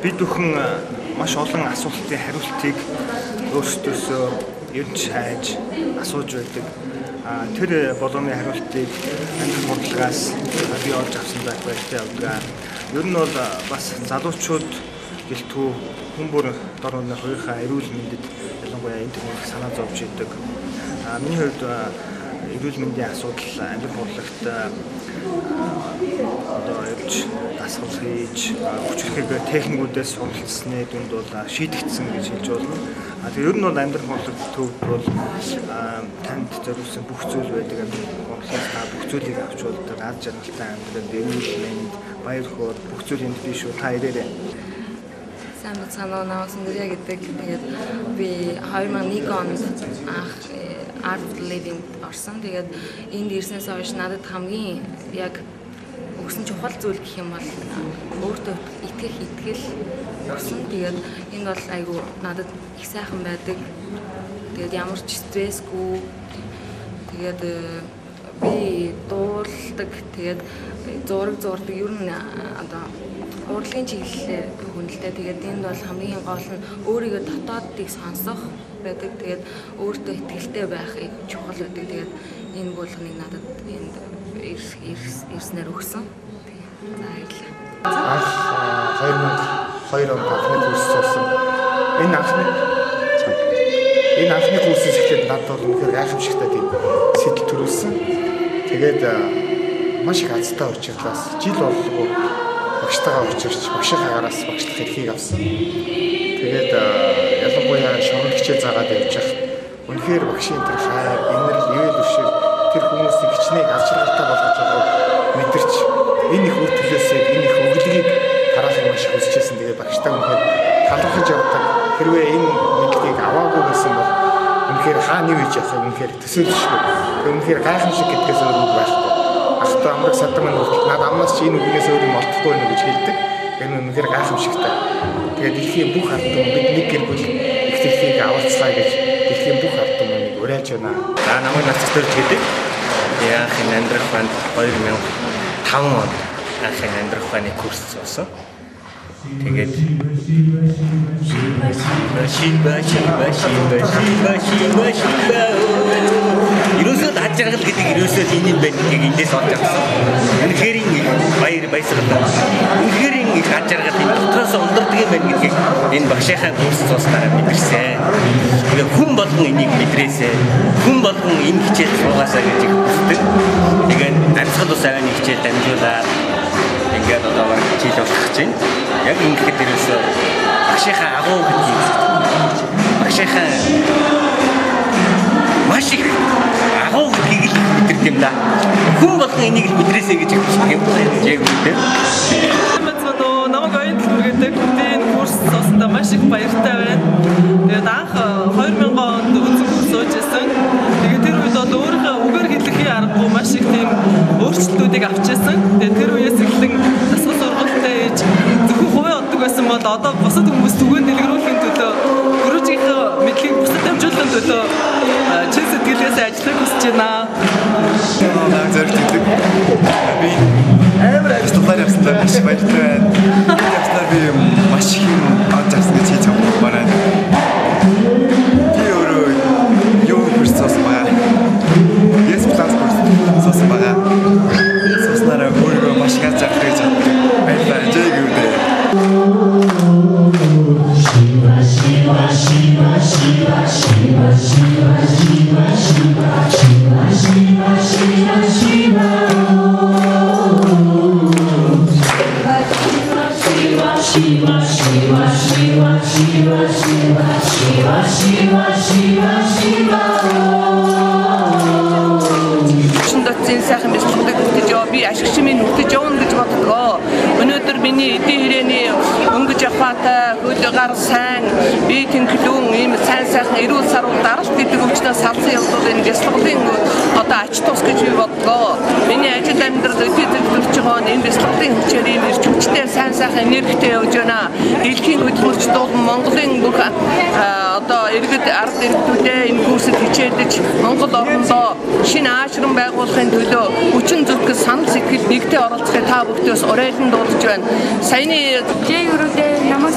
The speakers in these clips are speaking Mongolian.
бид бүхэн маш олон асуултын хариултыг өөрсдөөсөө ерөнч хайж асууж байдаг. Тэр болгоны хариултыг амьдрал бодлогоос бий олж авсан байх баяртай явдаг. Ер нь бол бас залуучууд гэлтгүү хүн бүр дор орны хоёрын эрүүл мэндэд ялангуяа энэ төрлийн санаа зовж идэг. Миний хувьд эрүүл мэндийн асуудал амьдрал бодлогот одоо явж дасгал хийж хүчрхэг техникүүдээс суралцсны дүнд бол шийдэгдсэн гэж хэлж болно. Тэр ер нь бол амьдрал бодлогот төвд бол танд зориулсан бүх зүйл байдаг. Амьдрал бодлогоос бүх зүйлийг авч болдог. Аз жаргалтай амьдрал, эрүүл мэнд, баяр хөөр бүх зүйл энд биш үү? Та ирээрэй. Сайн бацаанаа наасан дэрэ гэдэг. Тэгээд би 2001 онд анх Art of Living орсон. Тэгээд энд ирснээс хойш надад хамгийн яг өгсөн чухал зүйл гэх юм бол өөртөө итгэл болсон. Тэгээд энэ бол айгу надад их сайхан байдаг. Тэгээд ямар ч стрессгүй. Тэгээд би дуулдаг. Тэгээд зурдаг. Ер нь одоо урлагийн чиглэлээр хүнэлтэй. Тэгээд энд бол хамгийн гол нь өөрийгөө дотооддыг сонсох байдаг. Тэгээд өөртөө итгэлтэй байхыг чухал байдаг. Тэгээд энэ болгоныг надад энд ирснээр өгсөн. За баярлалаа. 2002 онд анхны курс болсон. Энэ анхны курсээс эхлээд надад бол үнэхээр гайхамшигтай тийм сэтэл төрүүлсэн. Тэгээд маш их азтай учирлаас жил боллоо багштайгаа учирч багшийнхаа араас багшлах эрхийг авсан. Тэгээд ялангуяа шоронд хичээл заагаад явж хахад үнэхээр багшийн тэр хайр, инэрл, ивэл өвшил тэр хүмүүсийн хичнээн аз жаргалтай болгож байгааг мэдэрч энэ их үр төлөөсөө энэ их өглөгийг тараахыг маш их хүсэжсэн. Тэгээд багштай үнэхээр талархаж явдаг. Хэрвээ энэ мэдлэгийг аваагүй байсан бол үнэхээр хааны үеж явах үнэхээр төсөөлшгүй. Үнэхээр гайхамшиг гэдгээс өөр үг байхгүй. Ахтай амраг садан маань хүртэл над амнаас чи энэ үгнээс өөр юм олдохгүй байна гэж хэлдэг. Энэ үнэхээр гайхамшигтай. Тэгээд дэлхийн бүх ард түмэн бид нэг гэр бүл их төлөвийг авалцгаая гэж дэлхийн бүх ард түмнийг уриалж байна. За намайг Нацтөрж гэдэг. Яахын амьдрах банд 2005 онд анхны амьдрах баны курс зоосон. Тэгээд Ерөөсөө аз жаргал гэдэг ерөөсөө энэ юм байна гэдгийг эндээс олж авсан. Үнэхээр баясгалтай. Үнэхээр их аз жаргал энэ дотроос ундардаг юм байна гэдгийг энэ багшийнхаа курс цууснараа мэдэрсэн. Тэгээд хүн болгон энийг мэдрээсэй. Хүн болгон энэ хичээл суугаасаа гэж хүсдэг. Тэгээд амьсгал ус авааны хичээл дамжуулаад ингээд одоо бараг хичээл болох гэж байна. Яг ингээд ерөөсөө багшийнхаа агуу гэдгийг багшийнхаа маш их агуу гэдгийг мэдэрдэг юм да. Хүн болгон энийг л мэдрээсэй гэж хэлдэг юм байна. Яг үнэтэй. Намайг оюутан гэдэг энэ курс цууснаа маш их баяртай байна. Тэгээд анх 2000 онд үзэн курс сууж ирсэн. Тэгээд тэр үед бол өөрийнхөө үгээр хэлэхийн аргагүй маш их тийм өөрчлөлтүүдийг авч ирсэн. Тэгээд тэр үеэс эхлэн дасгал сургалттай ээж зөвхөн хувийн оддог байсан бол одоо бусад хүмүүс түгээн дэлгэрүүлэхийн төлөө гөрөөжийнхөө мэдлэгийг бусад дамжуулахын төлөө чин сэтгэлээс ажиллах хүсэж байна. Зэрэгтэй. Би амар австалаар явсан маш баяртай байна. Явснаар би маш их юм авч авсан гэж хэлж байна. Би өөрөө юу курс цуусан байгаа. Yes plus курс цуусан байгаа. Цууснараа өөрөө маш их ажил хийж баярлалаа. Жиг үү. Shiva Shiva Shiva Shiva Shiva Shiva Shiva Shiva Shiva Shiva Shiva Shiva Shiva Shiva Shiva Shiva Shiva Shiva Shiva Шиндацын сайхан бэлтгэдэг гэж би ашиг чимээ нүгтэж явна гэж боддгоо. Өнөөдөр миний эдийн хүрээний өнгөж явахтай хөл гар сайн би тэнхлүүн ийм сайн сайхан эрүүл сарвал даралт гэдэг өвчнөөс салсан явдал энэ бэлтгэлийн одоо ач тус гэж би боддгоо. Миний ажил амьдрал өдөрт төлөвч байгаа энэ бэлтгэлийн хүчээр ийм ирж хүчтэй сайн сайхан энергитэй явж байна. Дэлхийн хөдөлмөрч дуулан Монголын бүх одоо иргэд ард иргэдүүдээ энэ курсд хичээлдэж Монгол орноо шинэ аашран байгуулахын төлөө хүчин зүтгэл санал сэтгэл нэгтэй оролцохыг та бүхнээс уриалан дуудаж байна. Саяны Жигрүүдээ намайг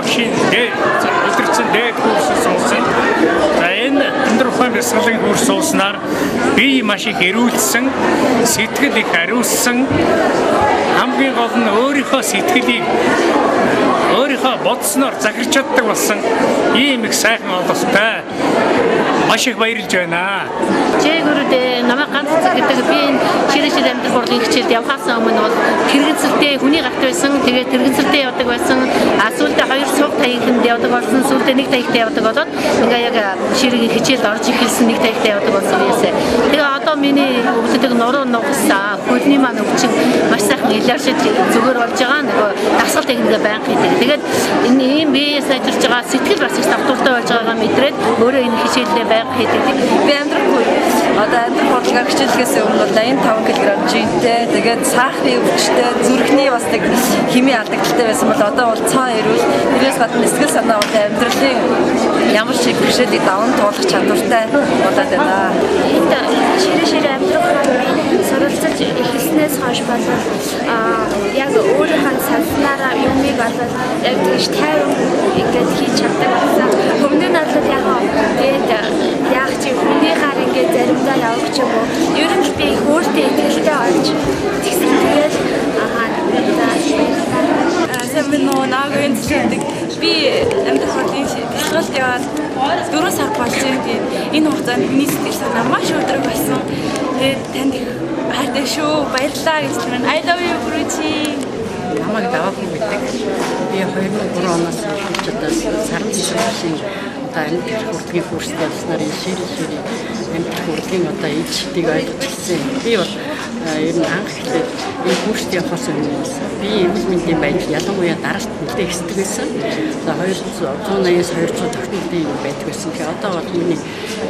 машин дээр өдөрцөн дээр курс суусан. За энэ өндөр ухаан бясалгын курс сууснаар би маш их эрүүлсэн, сэтгэл их ариуссан. Хамгийн гол нь өөрийнхөө сэтгэлийг өөрийнхөө бодсноор захирч чаддаг болсон ийм их сайхан ололттой. Маш их баярлж байна. Жигүүрдээ намайг ганц гэдэг би энэ ширээшил амьдрал хурлын хичээлд явхаас өмнө бол тэрэгцэлтэй хүний гарт байсан. Тэгээд тэрэгцэлтэй явдаг байсан. Сүүлдээ 2 цуг таягт явдаг болсон. Сүүлдээ 1 таягт явдаг болоод ингээ яг ширээгийн хичээлд орж ирсэн 1 таягт явдаг болсон юмсэ. Тэгээ одоо миний өвлөдөг нуруу нугасаа хөлний маань өвчин маш сайхан илэршиж зүгээр болж байгаа. Нөгөө дасгал техникээ байнга хийдэг. Тэгээд энэ ийм биеэс ажиллаж байгаа сэтгэл бас их давтуултай болж байгаагаа мэдрээд өөрөө энэ хичээлдээ байнга хийдэг. Би амьдрахгүй одоо амьдрах бодлогоор хичээлгээс өмнө бол 85 кг жинтэй тэгээд сахарын өвчтэй зүрхний бас нэг химийн алдагдaltaй байсан бол одоо бол цаа ирүүл тэрээс гадна сэтгэл санаа бол амьдралын ямар ч бэрхшээлийг даван туулах чадвартай болоод байна. Ширээ амьдрах суралцаж эхэлснээс хойш бол яг өөрийнхөө санснараа юмыг бол яг тийш тайван ингээд хийж чаддаг байсан. Өмнө нь бол яг яг чи хүний гар ингээд заримдаа явах ч юм уу. Ер нь би өөртөө итгэлтэй олж тэгсэн тэгээд Наагийн зүйлдэг би амьдрах хурлын бэлтгэлд яваад 4 сар болж байгаа. Энэ хугацаанд миний сэтгэл санаа маш өдрөг болсон. Тэгээд танд их хайртай шүү. Баярлалаа гэж хэлмээр. I love you Guruji. Намайг даваахан мэддэг. Би 2003 оноос эхэлж одоо сарын жишээний одоо амьдрах хурлын курст явснаар ширээ амьдрах хурлын одоо ижтийг ойлгож ирсэн. Би бол ер нь анх эхлээд энэ курст явахаас өмнө би эрүүл мэндийн байдал ялангуяа дараалт нэлээд ихсдэг байсан. За 180-аас 200 тогтнолын юм байдаг байсан. Тэгэхээр одоо бол миний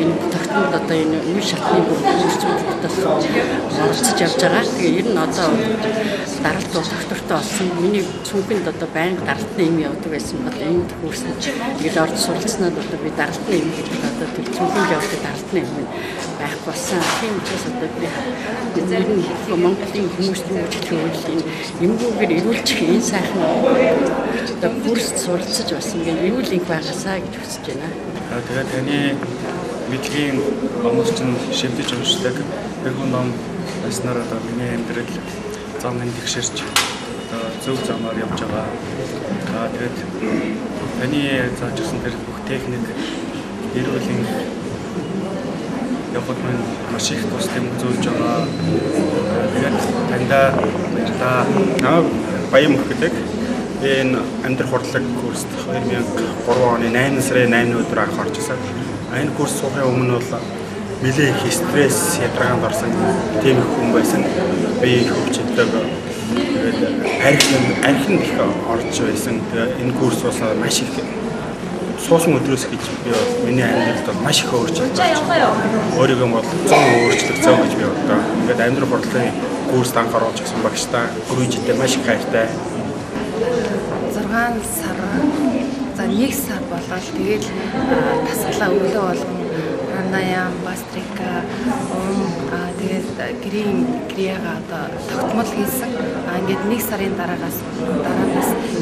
энэ тогтнолд одоо энэ үе шатны бүрдүүлэлтээс оролцож явж байгаа. Тэгээ ер нь одоо дараалт доктортой болсон. Миний цүнхэнд одоо байнга дараалтны юм явдаг байсан бол энэ курсд ингээд орж суралцсанаад одоо би дараалтны юм гэдэг одоо тэр цүнхэнд явдаг дараалтны юм байх болсон. Тийм учраас одоо би ер нь Монголын хүмүүст юу гэж хэлэх вэ? Юмгүйгээр эрүүлчих энэ сайхан одоо курст суралцж бас ингээд эрүүл инх байгаасаа гэж хүсэж байна. Тэгээд таны мэдлэгийн номос чинь шивдэж уншдаг. Тэрхүү ном байснаар одоо миний амьдрал зам нэгшэрч зөв замаар явж байгаа. Тэгээд таны зааж ирсэн тэр бүх техник эрүүл инх явахд маань маш их тус тэмцүүлж байгаа. Тэгээд таньда баян мөх гэдэг энэ амьдрах хурлаг курст 2003 оны 8 сарын 8-ны өдөр анх орж ирсэн. Энэ курс суухын өмнө бол нэлээд их стресс ядаргаанд орсон тийм их хүн байсан. Би хөвчөлдөг архинд их орж байсан. Энэ курс бас маш их суусан өдрөөс гэж би миний амьдралд бол маш их өөрчлөлт байна. Өөрийгөө бол 100% өөрчлөх зав гэж би боддог. Ингээд амьдрах хурлын курст анх орж ирсэн багштай Гүрүжитэй маш их хайртай. 6 сар за 1 сар болоод тэгээд тасглаа өглөө болгон Ранаяам, Бастрика, тэгээд Грияга одоо тогтмол хийсэн. Ингээд 1 сарын дараагаас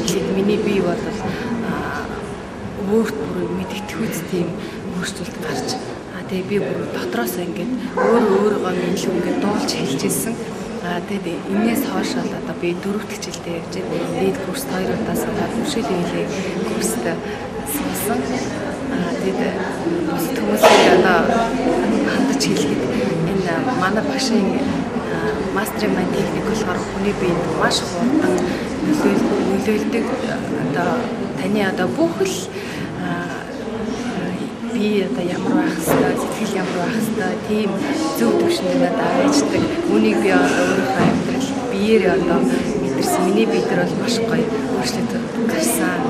эхлээд миний бие бол өөрт бүр мэдгэтгэхүйц тийм өөрчлөлт гарч тэгээ би бүр дотроос ингээд өөрийгөө илүү ингээд дуулж хэлжсэн. Тэгээд энэс хойш одоо би 4-р хичээлдээ явж байна. Лид курс 2 удаас хөвшөлийн курст суусан. Тэгээд бус хүмүүсээ одоо хандаж хэлэхэд энэ манай багшийн мастермайн техник болохоор хүний биед маш хурдан нөлөөлдөг. Одоо таны одоо бүх л би одоо ямар байх хэвээр сэтгэл ямар байх хэвээр тийм зөв төвшөнд надад ажилладаг. Үнийг би одоо өөрийнхөө амьдрал биеэр одоо мэдэрсэн. Миний биед бол маш гоё өөрчлөлт гарсан.